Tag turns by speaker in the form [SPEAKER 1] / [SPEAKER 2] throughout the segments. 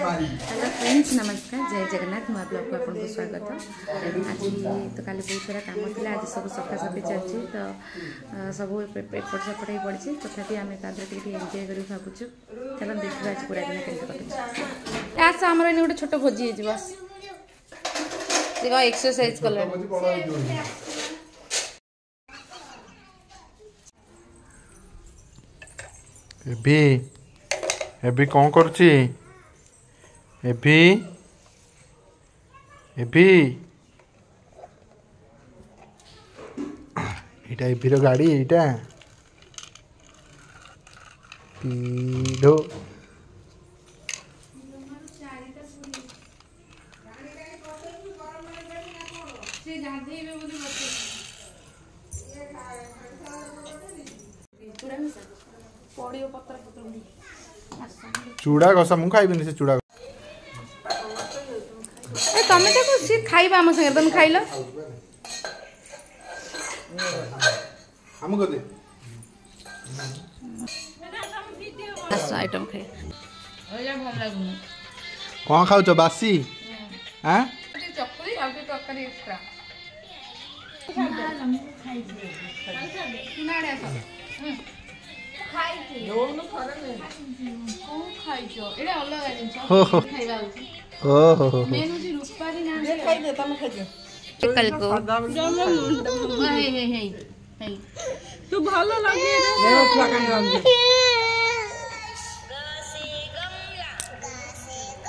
[SPEAKER 1] Hello friends नमस्कार जय जगन्नाथ नुआ ब्लॉग को आपको स्वागत। आज तो काली बहुत सारा कम थी आज सब सफासफी चलती तो सब एपट सेपट ही पड़ी तथापि आम एंजय कर भावुँ। चलो देखा आज पूरा दिन के आस आम गोटे छोट भोजी हो एक्सरसाइज कल
[SPEAKER 2] एबी कौन करुची एबी एबी एटा एबीर गाड़ी एटा पीढ़ो चूड़ा घसा मु खाइबेनी से चूड़ा
[SPEAKER 1] तमें तो सी खाइबा आम संगे तुम खाइल
[SPEAKER 2] हम को दे
[SPEAKER 1] आइटम खाइ
[SPEAKER 2] कौन खाऊ छ बासी हां
[SPEAKER 1] चकुली आ के तरकारी एक्स्ट्रा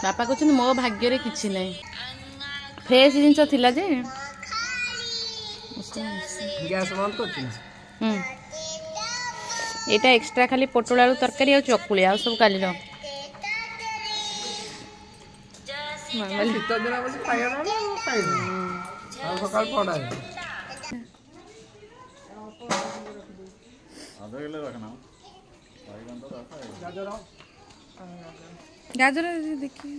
[SPEAKER 1] बापा कहते मो भाग्य किसी ना फ्रेश जिनस थिला जे गैस बंद कर एटा एक्स्ट्रा खाली पोटल आलू तरकारी आ चकुली आ सब काली गाजर देखी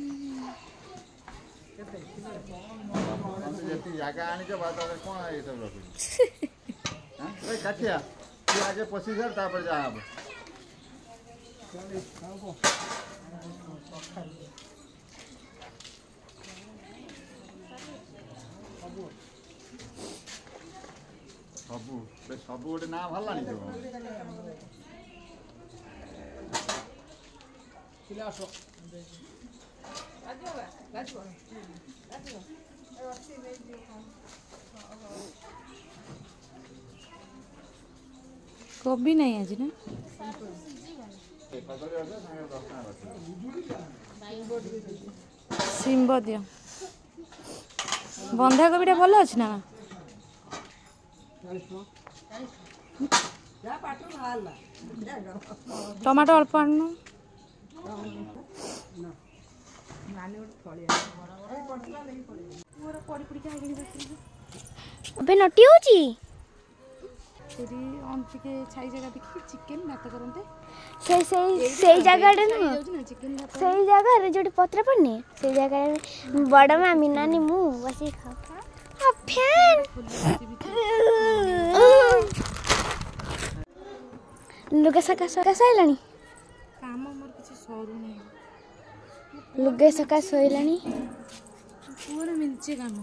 [SPEAKER 2] आगे पची जा सब गोटे ना भल
[SPEAKER 1] कोबी नहीं आज ना सिंब दियो बंधा कोबीटा भल अच्छे ना टमाटो अल्प आन
[SPEAKER 3] अबे नटी होची
[SPEAKER 1] छाई जगह देखी चिकेन भात करते
[SPEAKER 3] से जगह से जगह जो पत्र पड़ने से जगह बड़ मामी नानी मु बसी खाओ फैन लुगा सका सैलानी
[SPEAKER 1] काम मोर किसी सरू नहीं
[SPEAKER 3] लुगा सका सैलानी
[SPEAKER 1] पूरा मिलचे काम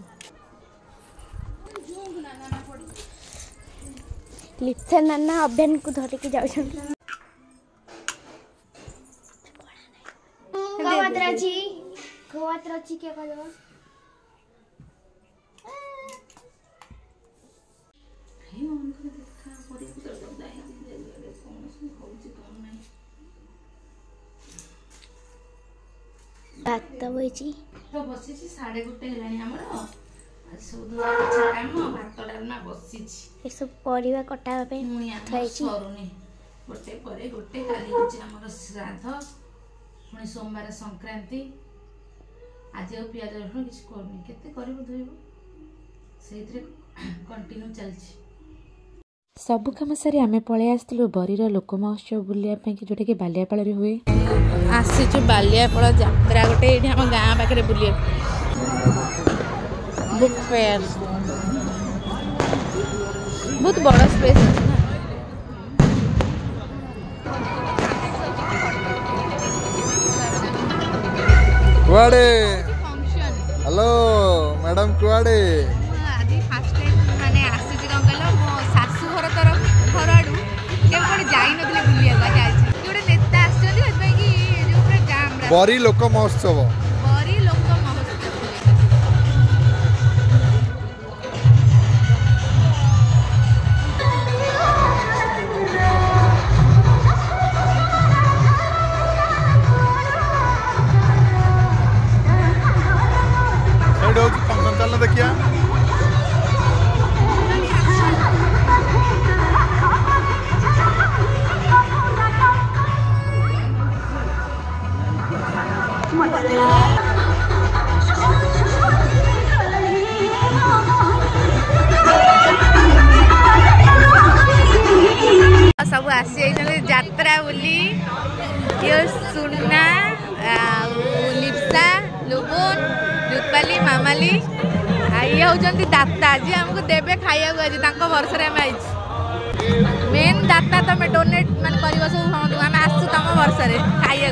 [SPEAKER 3] लिप्सा नाना अभियान को धरिकी जाउछन गोवात्राची के कहलो
[SPEAKER 1] हे मन को देखा परे तो दाई दे कौन से होची कौन नहीं
[SPEAKER 3] बात तो होईची
[SPEAKER 1] तो बसी 1:30 हेलानी हमर काम भात डालना बसी
[SPEAKER 3] सब परिवा कटा पे
[SPEAKER 1] गोटे पर गोटे काली होमर श्राद्ध पुणी सोमवार संक्रांति आज पियाज रसुण किसी करनी केते करबो धोइबो सेइतरे कंटिन्यू चलछि
[SPEAKER 4] सबु कम सारी आम पलि आसलु बरीर लोक महोत्सव बुलापी जोटा कि बालियापाल हुए
[SPEAKER 1] आसीचु बालियापाल यात्रा गोटे ये आम गाँ पाखे बुलिया बुक फेयर बहुत बड़ा स्पेस है ना
[SPEAKER 2] କୁଆଡ଼େ
[SPEAKER 5] फंक्शन
[SPEAKER 2] ହ୍ୟାଲୋ ମ୍ୟାଡ଼ାମ୍ କୁଆଡ଼େ
[SPEAKER 5] आज फास्ट टाइम माने आसीची कौन कहलो मो सासू घर तरफ घर आडू केम कोन जाई नथिले बुलिया आज आसी जोडे नेता आछथि एतबै कि जो पूरा जाम रा
[SPEAKER 2] बरी लोक महोत्सव
[SPEAKER 5] बरी लोक महोत्सव
[SPEAKER 2] ସେଇଠି ହେଉଛି ଫଙ୍କସନ୍ ଚାଲ ଦେଖିଆ
[SPEAKER 5] सब आसी यात्रा बोली ये सुना लिप्सा लुबुन रूपाली मामाली ये होती दाता आज आमको देवे खाया आज वर्ष मेन दाता तुम डोनेट मान कर सब आम आसु तुम वर्ष खाया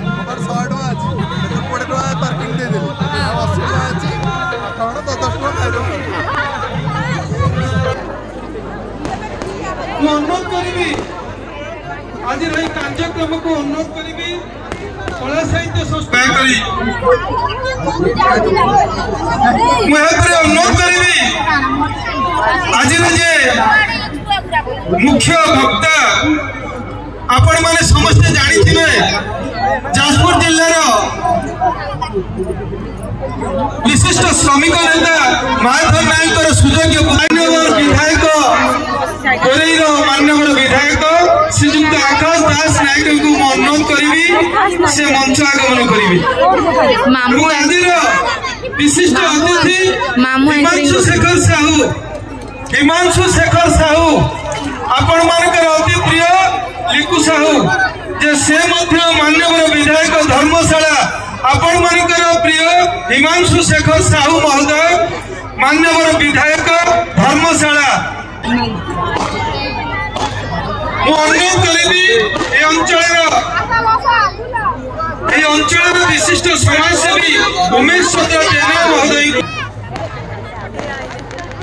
[SPEAKER 6] अनुरोध करी आज कार्यक्रम को अनुरोध करी कला साहित्य संस्था अनुरोध करी आज मुख्य वक्ता आपण माने समस्त जानी जाजपुर जिल्लार विशिष्ट श्रमिक नेता माधव नायक सुयोग्य मान्यवर विधायक कोरेईर मान्यवर विधायक श्रीजुक्त आकाश दास नायक को अनुरोध करी से मंच आगमन करी विशिष्ट अतिथि हिमांशु शेखर साहू आपण मानकर अति प्रिय लिकु साहू जे से मान्यवर विधायक धर्मशाला आपण मानकर प्रिय हिमांशु शेखर साहू महोदय मान्यवर विधायक धर्मशाला अनुरोध करी अंचल विशिष्ट समाजसेवी उमेश चंद्र जेना महोदय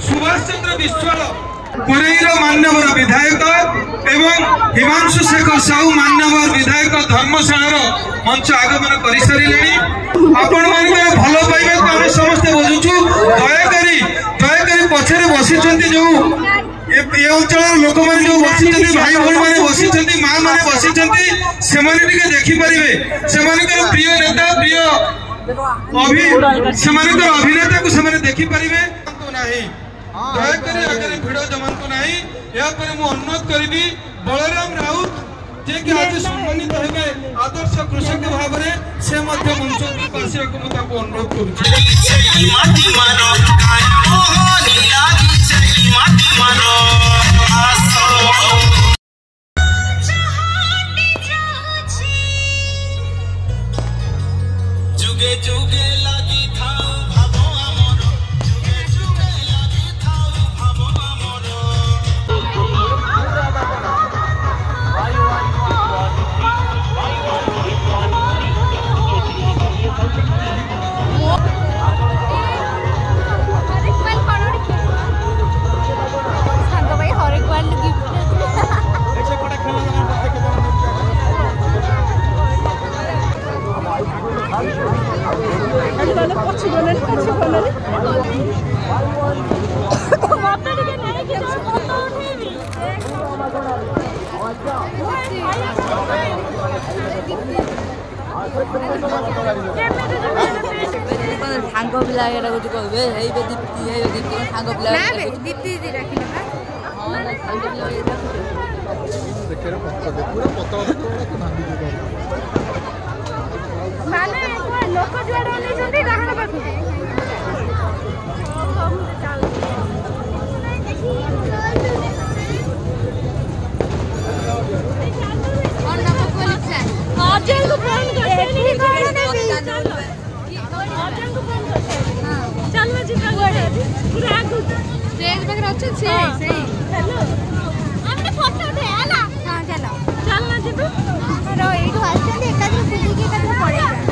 [SPEAKER 6] सुभाष चंद्र विश्वाल कोरेईर मान्यवर विधायक एवं हिमांशु शेखर साहू मान्यवर विधायक धर्मशाला मंच आगमन कर सारे आपण मान भल पाइबा को आम समस्ते बुझुचु दयाकोरी पछरे बसी जो ये अंचल लोक मैंने जो बसी भाई भाई मैंने बसी माँ मैंने बसी से देखिपारे से प्रिय नेता प्रिय अभिनेता को देखिपारे दयाकोरी आगे भिड़ जमातु ना अनुरोध करी बलराम राउत जे कि आज सम्मानित हेबे आदर्श कृषक भाव में से मंच आसवा को अनुरोध करुच्ची जुगे जुगे लगी थाओ भावो आमर जुगे जुगे लगी थाओ भावो आमर
[SPEAKER 7] सांग पिला कहबे दीप्ति सांग पिला
[SPEAKER 5] दीप्ति राखी
[SPEAKER 3] माने लोक जुआड़ ओनी डाहाण पाखु
[SPEAKER 5] अर्जुन को फोन कर चलो जी पूरा आगु स्टेज पे अच्छे से हेलो हमने फोटो उठे हला हां चलो चलना जी रो एठो आछन एका दिन बुली के कथा पड़ेगा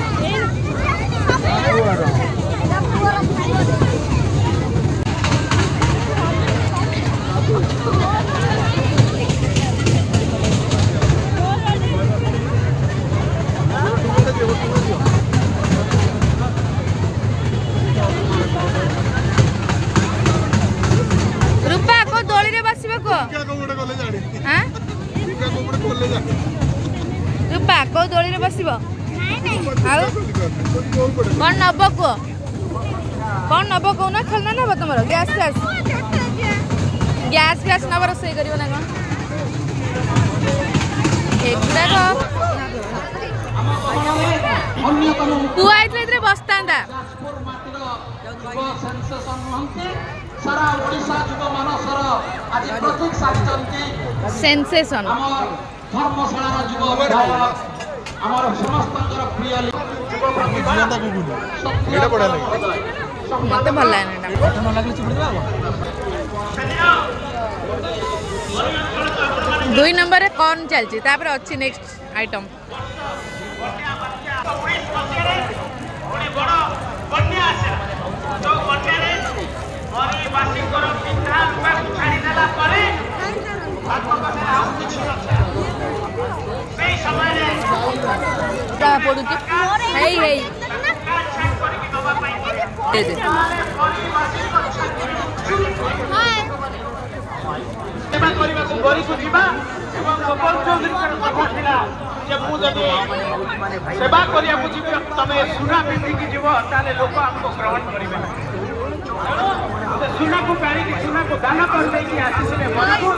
[SPEAKER 5] कौन नब को कौन नब कौ ना खेलना नब तुम गैस फ्यास गैस फ्यास नब रोसे कर ना कौन एगुड़ाक तू आई बसता सेंसेशन मत भल दुई नंबर कौन चलती अच्छी नेक्स्ट आइटम
[SPEAKER 6] सेवा करिया तमे सुना पिंधिकी जीव ताले लोक हमको ग्रहण करिवे सुना को पानी की सुना को दान कर देकी आसीले मनको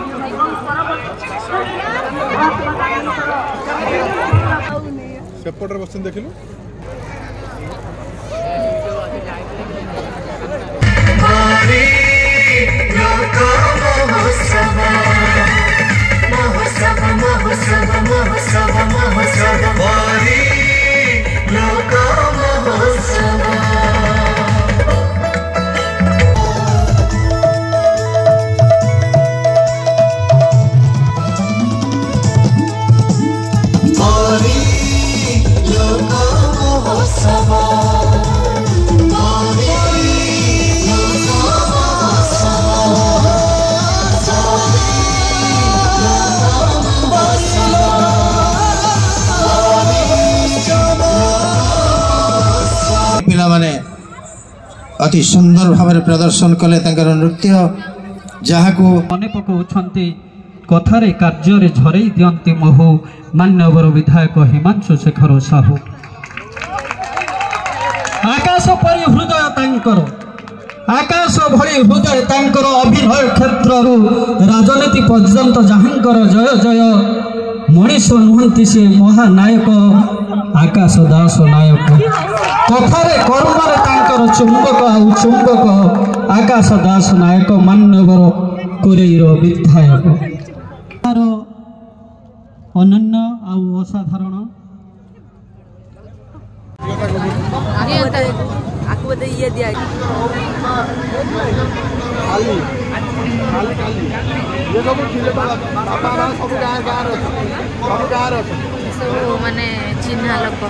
[SPEAKER 2] सेपटर बसन देखिलु
[SPEAKER 8] मारी लोक महोत्सव महोत्सव महोत्सव महोत्सव महोत्सव मारी लोक महोत्सव
[SPEAKER 9] पिलामाने अति सुंदर भाव प्रदर्शन कले नृत्य जहाँ को मन पकाउछन्ति कथारे कार्य झरे दियंती महु मान्यवर विधायक हिमांशु शेखर साहू आकाश परि हृदय तांकर आकाश भली हृदय तांकर अभिनय क्षेत्र राजनीति पर्यंत जहाँकर जय जय मनीष नुहंती से महानायक आकाश दास नायक कथारे कर्मरे तांकर चुंबक आउ चुंबक आकाश दास नायक मान्यवर कोरेईर विधायक अनन्य आउ असाधारण
[SPEAKER 7] आपको बता ये दिया
[SPEAKER 5] माने चिन्हा लोक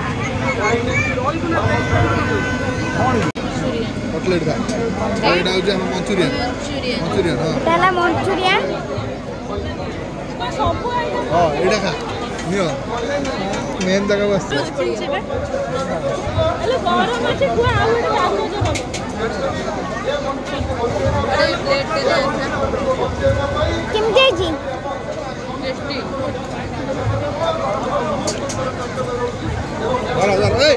[SPEAKER 2] कटलेट का एटा हो जे मंचूरियन मंचूरियन हां
[SPEAKER 3] ताला मंचूरियन
[SPEAKER 2] हां एटा खा नियो मेन जगह बस
[SPEAKER 3] अरे गरम আছে কুয়া আর একটা
[SPEAKER 5] प्लेट के लिए
[SPEAKER 3] केमते जी
[SPEAKER 5] टेस्टी
[SPEAKER 2] अरे ए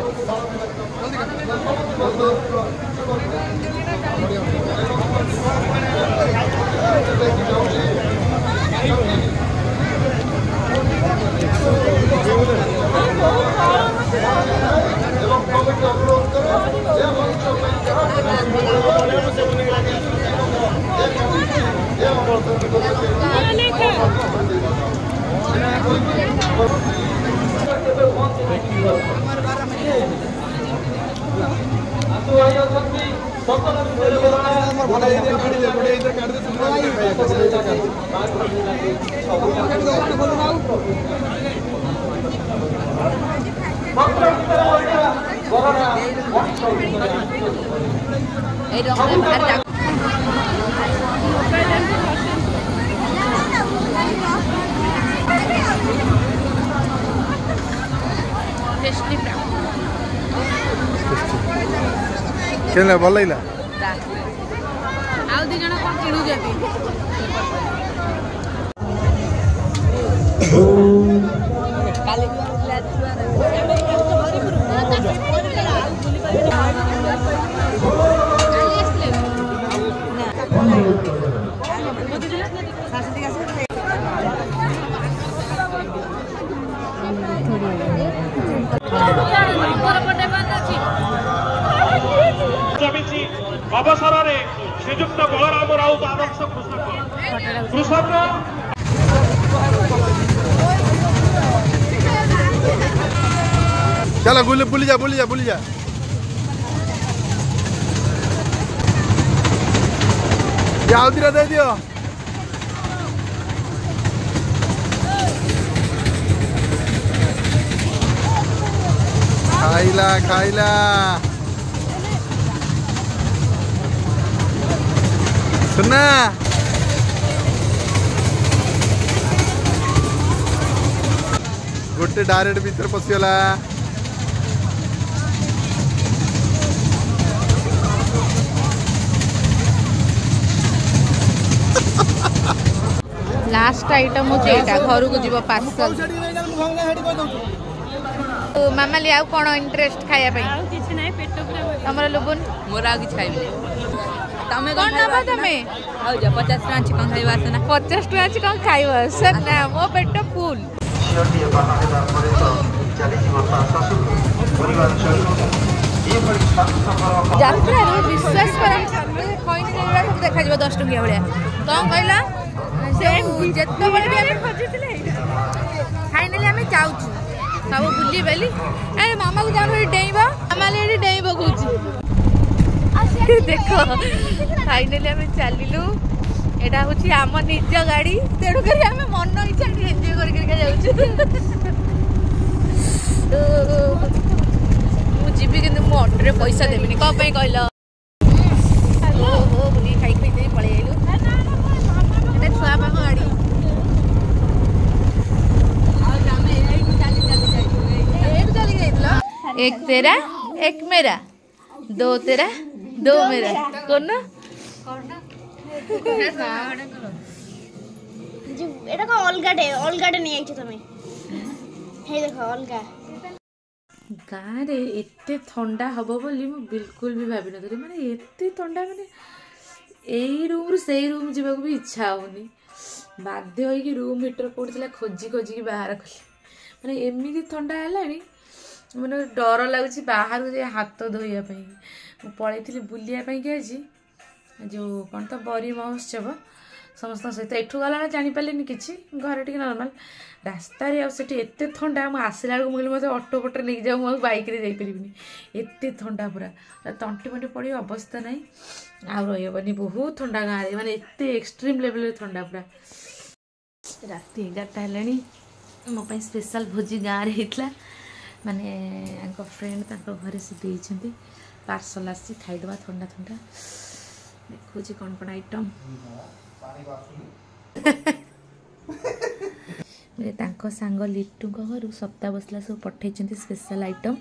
[SPEAKER 2] केले भल लागला
[SPEAKER 5] आउ दी जण कोन किणु जति
[SPEAKER 7] काली
[SPEAKER 10] अवसर में श्रीजुक्त बलराम राउत आदर्श कृषक
[SPEAKER 2] चलो बुली जा आउ दे दियो खाइला सुना गोटे डायरेक्ट भीतर पशिगला
[SPEAKER 5] लास्ट आइटम होचे एटा घर को जीव पार्सल मामाली आउ कोन इंटरेस्ट खाया पई आउ किछ नै पेट पूरा हमर लोबन मोरा किछ खाइबे तमे कोन नबा तमे आउ जा 50 टका चिकन खाइबा सना 50 टका चिकन खाइबा सना मो पेट फुल
[SPEAKER 8] शिरटी बाहर परे तो चली जीव सासु परिवार सहित ए बड़ी स्वास्थ्यकर
[SPEAKER 5] यात्रा रे विश्वास कर कोइन देबा सब देखा जीव 10 टकिया भलिया कोन कहला से जत्तो बले भी हम खोजितले फाइनली हम जाउछु सब बुली बेली अरे मामा को जानो डेइबा मामा ले डेइबा कहूची देखो फाइनली हम चलिलु एटा होची हम निज गाड़ी तेडु करी हम मन इच्छा एन्जॉय करि करि जाउछु तो मु जीबी किंतु मु ऑटो रे पैसा देबिनी क पई कहलो ओ हो बुली खाई खाई दे पळे आइलु एटा छुआ बाबा गाड़ी एक तेरा एक मेरा दो तेरा दो मेरा कौन ना
[SPEAKER 3] এটা কো অলগাটে নিয়ে আইছো তুমি হেই দেখো অলগা
[SPEAKER 1] गाँव रे एते ठंडा हबो बोली मु बिल्कुल भी भाबी नथि माने एते ठंडा माने एई रूम रु सेई रूम जीवा को भी इच्छा होनी बाध्य होई कि रूम हीटर पड़थिला खोजी खोजी कि बाहर कली माने एमिति ठंडा हलानी मैंने डर लगुच बाहर को हाथ धोइया पलैली बुलिया कि जो कौन तो बरी महोत्सव समस्त सहित एठू गला जापारे कि घर टी नर्माल रास्ता आते एत ठंडा मुझे आसला बेलू मुझे मतलब अटो पटे नहीं जाऊ मुझे बैक जापरि एत ठंडा पूरा तंटी फंटी पड़ी अवस्था ना आउ रही बहुत ठंडा गाँव में मानते एत एक्सट्रीम लेवल ठंडा पूरा राति 11टा है मोपाई स्पेशल भोजी गाँव में होता माने फ्रेंड घरे से देइछंती पार्सल आसी खाईदबा ठंडा ठंडा देखुची कौन कौन आइटम तांको सांग लिट्टू घर सप्ताह बसला सब पठे स्पेशल आइटम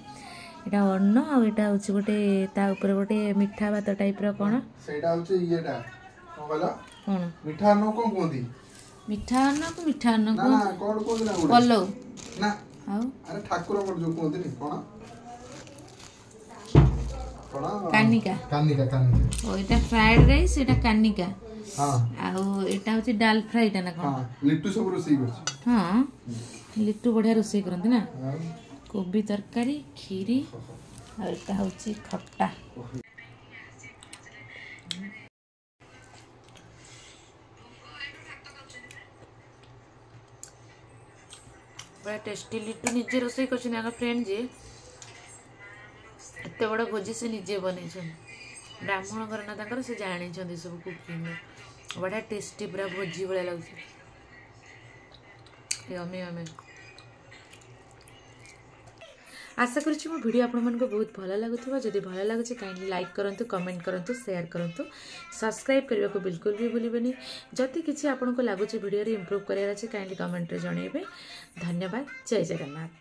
[SPEAKER 1] एटा अन्न आ एटा होची गोटे ता ऊपर गोटे मीठा भात टाइप रो कोन
[SPEAKER 2] सेटा होची येटा कोला
[SPEAKER 1] कोन
[SPEAKER 2] मीठा अन्न कोन कोंदी
[SPEAKER 1] मीठा अन्न को
[SPEAKER 2] ना कोन कोंदी ना
[SPEAKER 1] पल्लो
[SPEAKER 2] ना
[SPEAKER 1] आउ
[SPEAKER 2] अरे ठाकुर को जो कोंदी नि कोन
[SPEAKER 1] कानिका
[SPEAKER 2] कानिका कानिका
[SPEAKER 1] ओ एटा फ्राइड राइस एटा कानिका
[SPEAKER 2] हां
[SPEAKER 1] आउ एटा होची दाल फ्राई टा ना कोन
[SPEAKER 2] हां लिट्टू सब रोसई करछ
[SPEAKER 1] हां लिट्टू बढ़िया रोसई करंती ना कोबी तरकारी खीरी आ एटा होची खट्टा बड़ा टेस्टी लिट्टू निजे रोसई करछन आगा फ्रेंड जे एत बड़ भोजी से निजे बनै ब्राह्मण घर ना तांकर से जानी सब कुकिंग बढ़िया टेस्टी पूरा भोजी भाया लगे आशा करुँच मो वीडियो आपण मानको बहुत भल लगुवा जदि भल लगुच काइंडली लाइक करंतु कमेंट करंतु शेयर करंतु सब्सक्राइब करने को बिल्कुल भी भूलबेनी जदि किसी आपको लगुच वीडियो रे इंप्रूव करार अच्छे काइंडली कमेंट रे जणेबे धन्यवाद जय जगन्नाथ।